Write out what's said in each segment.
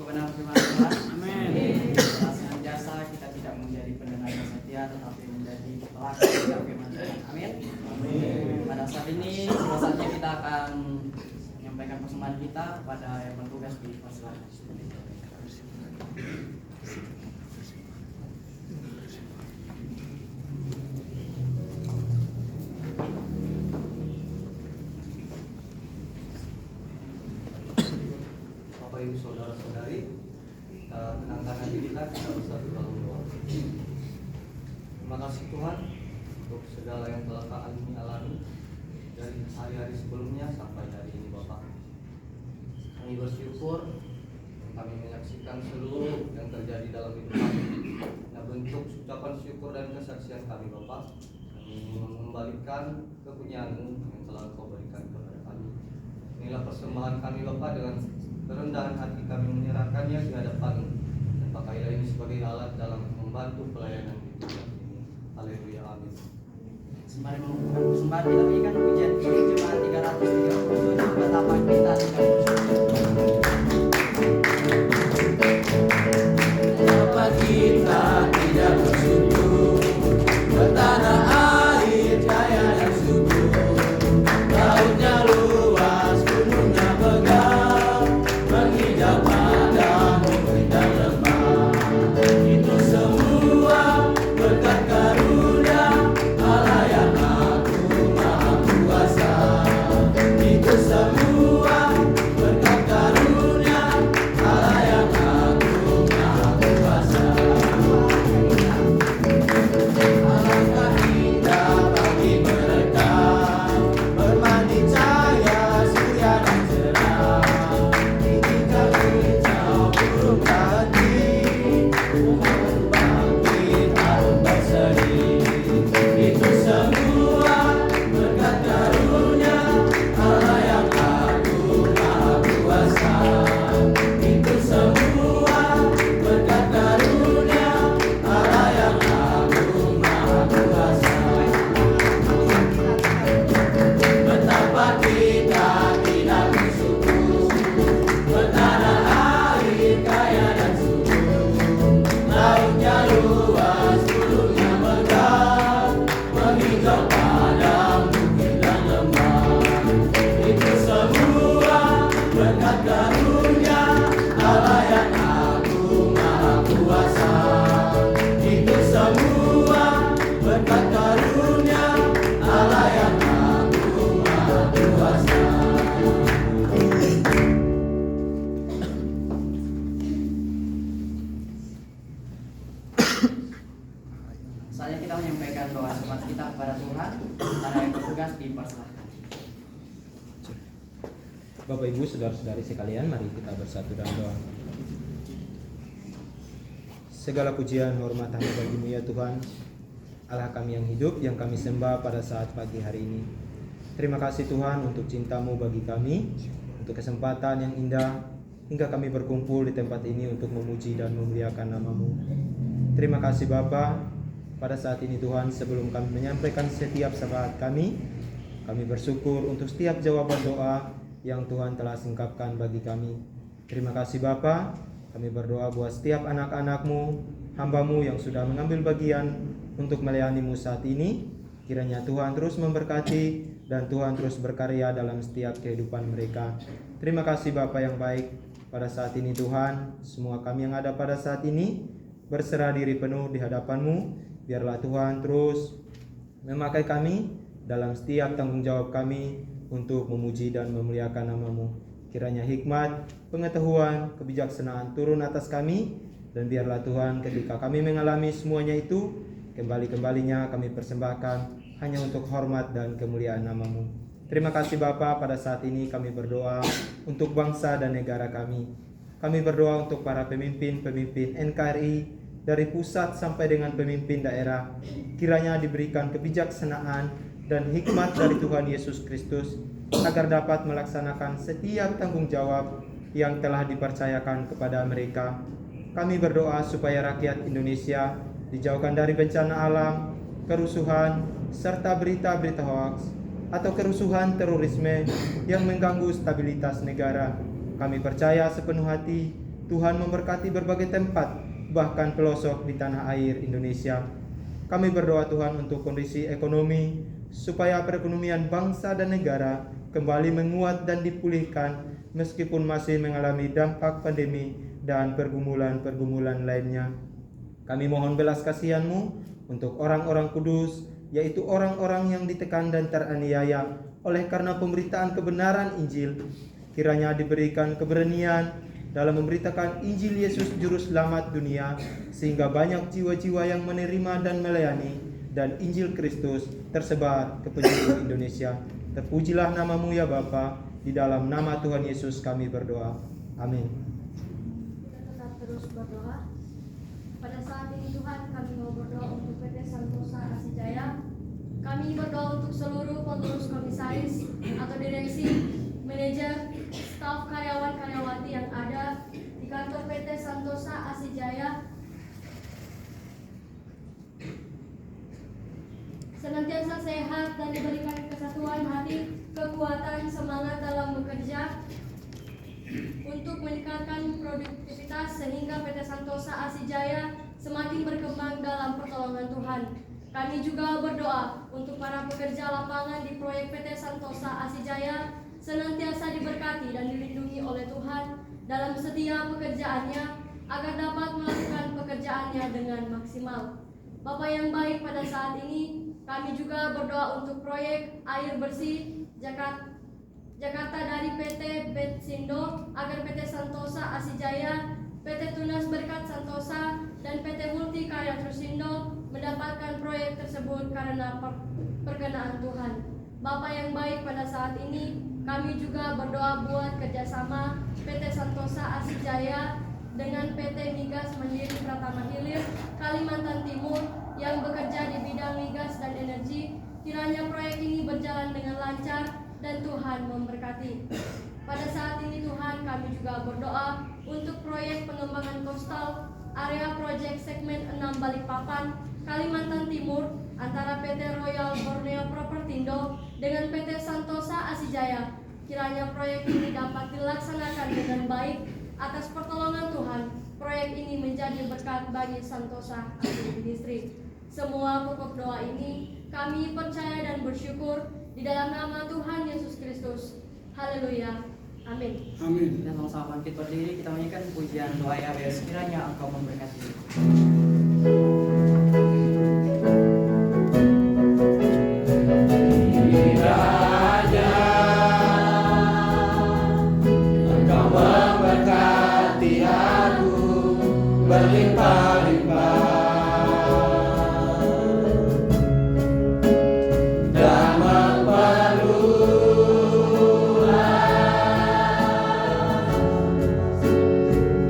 kebenaran firman Tuhan. Amin. Senantiasa kita tidak menjadi pendengar yang setia, tetapi menjadi pelaku yang firman Tuhan. Amin. Pada saat ini, saatnya kita akan menyampaikan persembahan kita pada yang bertugas di persilakan. Bapak Ibu Saudara-saudari, tenangkan hati kita bersatu dalam doa. Terima kasih Tuhan untuk segala yang telah kami alami dari hari-hari sebelumnya sampai hari ini Bapak. Kami bersyukur kami menyaksikan seluruh yang terjadi dalam hidup kami. Nah, bentuk ucapan syukur dan kesaksian kami Bapak, kami mengembalikan kepunyaan-Mu yang telah Kau berikan kepada kami. Inilah persembahan kami Bapak, dengan kerendahan hati kami menyerahkannya di hadapan, dan pakailah ini sebagai alat dalam membantu pelayanan di tempat ini. Haleluya, amin. Sembari mengumpulkan persembahan, kita berikan pujian ini cuma 337 betapa kita tidak bersyukur. Betapa kita tidak bersyukur, bertanah air kaya dan subur, lautnya luas, gunungnya megah, menghijau padang, bukit dan lembah. Itu semua berkat karunia Allah yang agung maha kuasa. Itu semua berkat karunia Allah yang agung maha kuasa. Alangkah indah pagi mereka, bermandi cahaya surya dan cerah. Tinggikan hijau burung tadi, bangkit harum berseri. Itu semua berkat karunia Allah yang agung maha kuasa. Itu semua berkat karunia Allah yang agung maha kuasa. Betapa kita tidak bersyukur, bertanah air kaya dan subur, lautnya luas, gunungnya megah, menghijau padang, bukit dan lembah. Itu semua berkat karunia Allah yang agung maha kuasa. Itu semua berkat karunia Allah yang agung maha kuasa. Saatnya kita menyampaikan doa selamat kita kepada Tuhan. Pada yang bertugas di persilakan. Bapak Ibu Saudara-saudari sekalian, mari kita bersatu dalam doa. Segala pujian hormat hanya bagi-Mu ya Tuhan, Allah kami yang hidup, yang kami sembah pada saat pagi hari ini. Terima kasih Tuhan untuk cinta-Mu bagi kami, untuk kesempatan yang indah hingga kami berkumpul di tempat ini untuk memuji dan memuliakan nama-Mu. Terima kasih Bapa. Pada saat ini Tuhan, sebelum kami menyampaikan setiap syafaat kami bersyukur untuk setiap jawaban doa yang Tuhan telah singkapkan bagi kami. Terima kasih Bapa. Kami berdoa buat setiap anak-anak-Mu, hamba-Mu yang sudah mengambil bagian untuk melayani-Mu saat ini. Kiranya Tuhan terus memberkati dan Tuhan terus berkarya dalam setiap kehidupan mereka. Terima kasih Bapa yang baik. Pada saat ini Tuhan, semua kami yang ada pada saat ini berserah diri penuh di hadapan-Mu. Biarlah Tuhan terus memakai kami dalam setiap tanggung jawab kami untuk memuji dan memuliakan nama-Mu. Kiranya hikmat, pengetahuan, kebijaksanaan turun atas kami, dan biarlah Tuhan ketika kami mengalami semuanya itu, kembali-kembalinya kami persembahkan hanya untuk hormat dan kemuliaan nama-Mu. Terima kasih Bapa. Pada saat ini kami berdoa untuk bangsa dan negara kami. Kami berdoa untuk para pemimpin-pemimpin NKRI dari pusat sampai dengan pemimpin daerah. Kiranya diberikan kebijaksanaan dan hikmat dari Tuhan Yesus Kristus agar dapat melaksanakan setiap tanggung jawab yang telah dipercayakan kepada mereka. Kami berdoa supaya rakyat Indonesia dijauhkan dari bencana alam, kerusuhan, serta berita-berita hoaks atau kerusuhan terorisme yang mengganggu stabilitas negara. Kami percaya sepenuh hati Tuhan memberkati berbagai tempat, bahkan pelosok di tanah air Indonesia. Kami berdoa Tuhan untuk kondisi ekonomi, supaya perekonomian bangsa dan negara kembali menguat dan dipulihkan meskipun masih mengalami dampak pandemi dan pergumulan-pergumulan lainnya. Kami mohon belas kasihan-Mu untuk orang-orang kudus, yaitu orang-orang yang ditekan dan teraniaya oleh karena pemberitaan kebenaran Injil. Kiranya diberikan keberanian dalam memberitakan Injil Yesus Juru Selamat dunia, sehingga banyak jiwa-jiwa yang menerima dan melayani, dan Injil Kristus tersebar ke penjuru Indonesia. Terpujilah nama-Mu ya Bapa, di dalam nama Tuhan Yesus kami berdoa. Amin. Kita tetap terus berdoa. Pada saat ini Tuhan, kami mau berdoa untuk PT Santosa Asijaya. Kami berdoa untuk seluruh pengurus komisaris atau direksi, manajer, staf karyawan-karyawati yang ada di kantor PT Santosa Asijaya senantiasa sehat dan diberikan kesatuan hati, kekuatan, semangat dalam bekerja untuk meningkatkan produktivitas sehingga PT Santosa Asijaya semakin berkembang dalam pertolongan Tuhan. Kami juga berdoa untuk para pekerja lapangan di proyek PT Santosa Asijaya senantiasa diberkati dan dilindungi oleh Tuhan dalam setiap pekerjaannya agar dapat melakukan pekerjaannya dengan maksimal. Bapa yang baik, pada saat ini kami juga berdoa untuk proyek air bersih Jakarta dari PT Betsindo agar PT Santosa Asijaya, PT Tunas Berkat Santosa, dan PT Multi Karya Trusindo mendapatkan proyek tersebut karena perkenaan Tuhan. Bapa yang baik, pada saat ini kami juga berdoa buat kerjasama PT Santosa Asijaya dengan PT Migas Mandiri Pratama Hilir Kalimantan Timur yang bekerja di bidang migas dan energi. Kiranya proyek ini berjalan dengan lancar dan Tuhan memberkati. Pada saat ini Tuhan, kami juga berdoa untuk proyek pengembangan coastal area project segmen 6 Balikpapan, Kalimantan Timur antara PT Royal Borneo Propertindo dengan PT Santosa Asijaya. Kiranya proyek ini dapat dilaksanakan dengan baik atas pertolongan Tuhan. Proyek ini menjadi berkat bagi Santosa Asijaya Ministry. Semua pokok doa ini kami percaya dan bersyukur di dalam nama Tuhan Yesus Kristus. Haleluya. Amin. Amin. Dan sama-sama bangkit berdiri, kita menyanyikan pujian doa ya, sekiranya Engkau memberkati. Kiranya Engkau memberkati aku berlimpah-limpah dan memperluas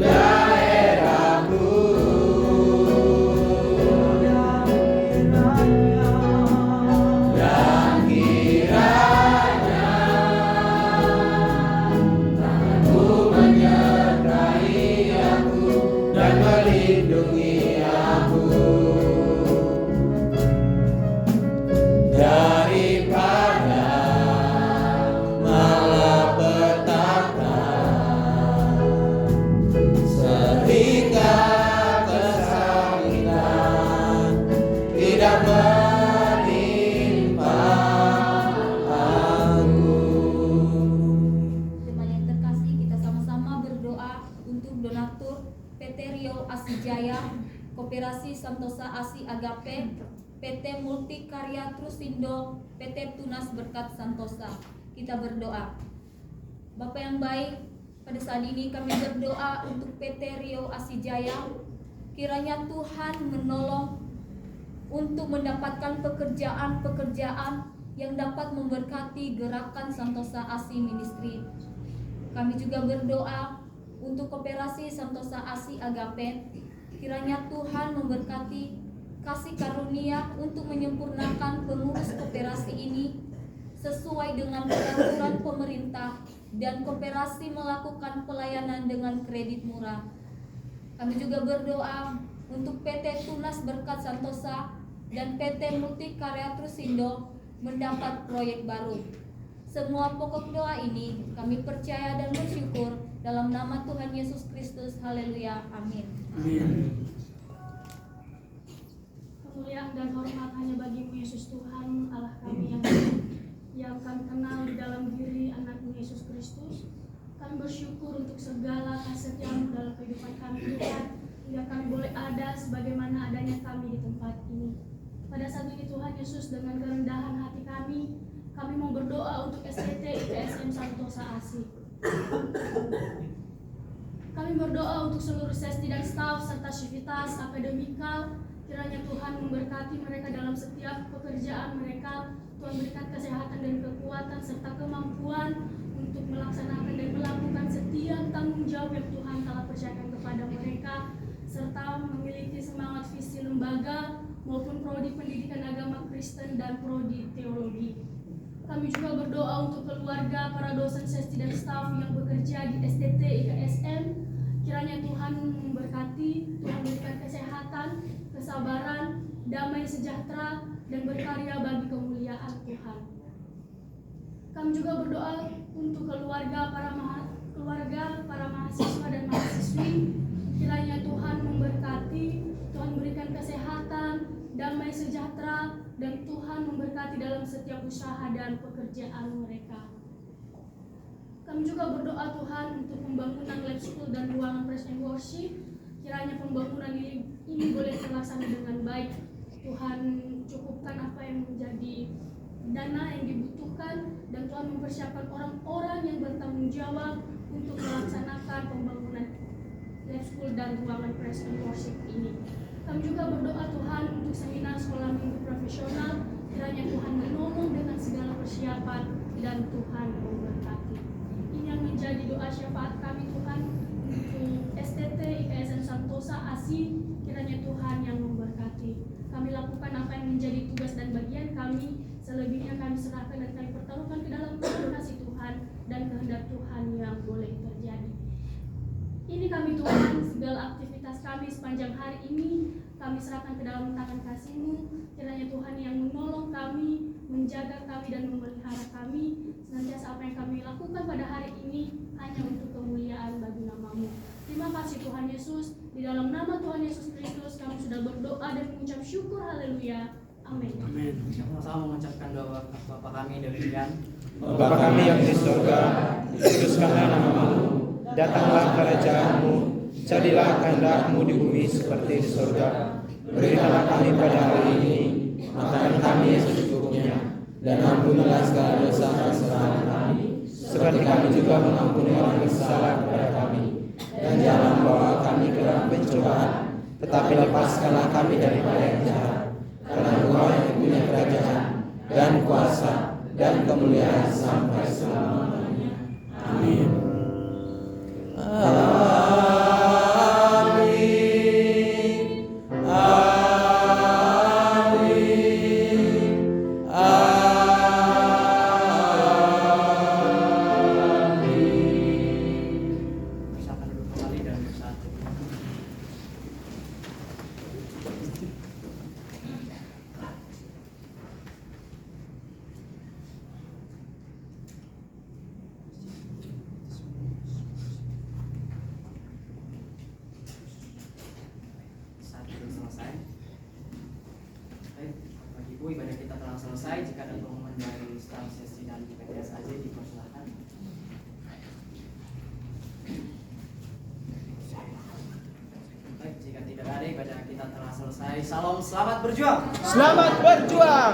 daerahku, dan kiranya tanganmu menyertai aku dan melindungi aku daripada malapetaka, sehingga kesakitan tidak menimpa aku. Jemaat yang terkasih, kita sama-sama berdoa untuk donatur PT Rio Asijaya, Koperasi Santosa Asi Agape, PT Multi Karya Trusindo, PT Tunas Berkat Santosa. Kita berdoa. Bapa yang baik, pada saat ini kami berdoa untuk PT Rio Asijaya. Kiranya Tuhan menolong untuk mendapatkan pekerjaan-pekerjaan yang dapat memberkati gerakan Santosa Asi Ministry. Kami juga berdoa untuk Koperasi Santosa Asi Agape. Kiranya Tuhan memberkati kasih karunia untuk menyempurnakan pengurus koperasi ini sesuai dengan peraturan pemerintah, dan koperasi melakukan pelayanan dengan kredit murah. Kami juga berdoa untuk PT Tunas Berkat Santosa dan PT Multi Karya Trusindo mendapat proyek baru. Semua pokok doa ini kami percaya dan bersyukur Dalam nama Tuhan Yesus Kristus, haleluya, amin. Kemuliaan dan hormat hanya bagimu Yesus Tuhan Allah kami yang kami kenal di dalam diri anak-Mu Yesus Kristus. Kami bersyukur untuk segala kasih-Mu dalam kehidupan kami Tuhan, hingga kami boleh ada sebagaimana adanya kami di tempat ini. Pada saat ini Tuhan Yesus, dengan kerendahan hati kami mau berdoa untuk STT IPSM Santosa ASI. Kami berdoa untuk seluruh sesdi dan staf serta sivitas akademikal. Kiranya Tuhan memberkati mereka dalam setiap pekerjaan mereka. Tuhan berikan kesehatan dan kekuatan serta kemampuan untuk melaksanakan dan melakukan setiap tanggung jawab yang Tuhan telah percayakan kepada mereka, serta memiliki semangat visi lembaga maupun prodi pendidikan agama Kristen dan prodi teologi. Kami juga berdoa untuk keluarga, para dosen, sesdi dan staf yang bekerja di STT IKSM. Kiranya Tuhan memberkati, Tuhan berikan kesehatan, kesabaran, damai sejahtera, dan berkarya bagi kemuliaan Tuhan. Kami juga berdoa untuk keluarga, para mahasiswa dan mahasiswi. Kiranya Tuhan memberkati, Tuhan berikan kesehatan, damai sejahtera, dan Tuhan memberkati dalam setiap usaha dan pekerjaan mereka. Kami juga berdoa Tuhan untuk pembangunan lab school dan ruangan praise and worship. Kiranya pembangunan ini boleh terlaksana dengan baik. Tuhan cukupkan apa yang menjadi dana yang dibutuhkan, dan Tuhan mempersiapkan orang-orang yang bertanggung jawab untuk melaksanakan pembangunan lab school dan ruangan praise and worship ini. Kami juga berdoa Tuhan untuk seminar sekolah minggu profesional. Kiranya Tuhan menolong dengan segala persiapan dan Tuhan memberkati. Ini yang menjadi doa syafaat kami Tuhan untuk STT IKSM Santosa ASI. Kiranya Tuhan yang memberkati. Kami lakukan apa yang menjadi tugas dan bagian kami. Selebihnya kami serahkan dan kami pertaruhkan ke dalam kasih Tuhan dan kehendak Tuhan yang boleh terjadi. Ini kami Tuhan, segala aktivitas kami sepanjang hari ini kami serahkan ke dalam tangan kasih-Mu. Kiranya Tuhan yang menolong kami, menjaga kami dan memelihara kami. Senantiasa apa yang kami lakukan pada hari ini hanya untuk kemuliaan bagi nama-Mu. Terima kasih Tuhan Yesus. Di dalam nama Tuhan Yesus Kristus kami sudah berdoa dan mengucap syukur. Haleluya. Amin. Amin. Sama-sama mengucapkan doa Bapa kami demikian. Bapa kami yang di surga, dikuduskanlah nama-Mu. Datanglah kerajaan-Mu, jadilah kehendak-Mu di bumi seperti di surga. Berikanlah kami pada hari ini makanan kami yang secukupnya, dan ampunilah segala dosa kesalahan kami, seperti kami juga mengampuni orang yang bersalah kepada kami. Dan jangan membawa kami ke dalam pencobaan, tetapi lepaskanlah kami daripada yang jahat. Karena Engkau yang punya kerajaan dan kuasa dan kemuliaan sampai selama-lamanya. Amin. Silakan duduk kembali dan bersatu. Saat itu selesai. Baik, Bapak Ibu, ibadah kita telah selesai. Jika ada pengumuman dari staf sesi dan PTS AJ, dipersilakan. Baik, jika tidak ada, ibadah kita telah selesai. Salam, selamat berjuang. Selamat berjuang.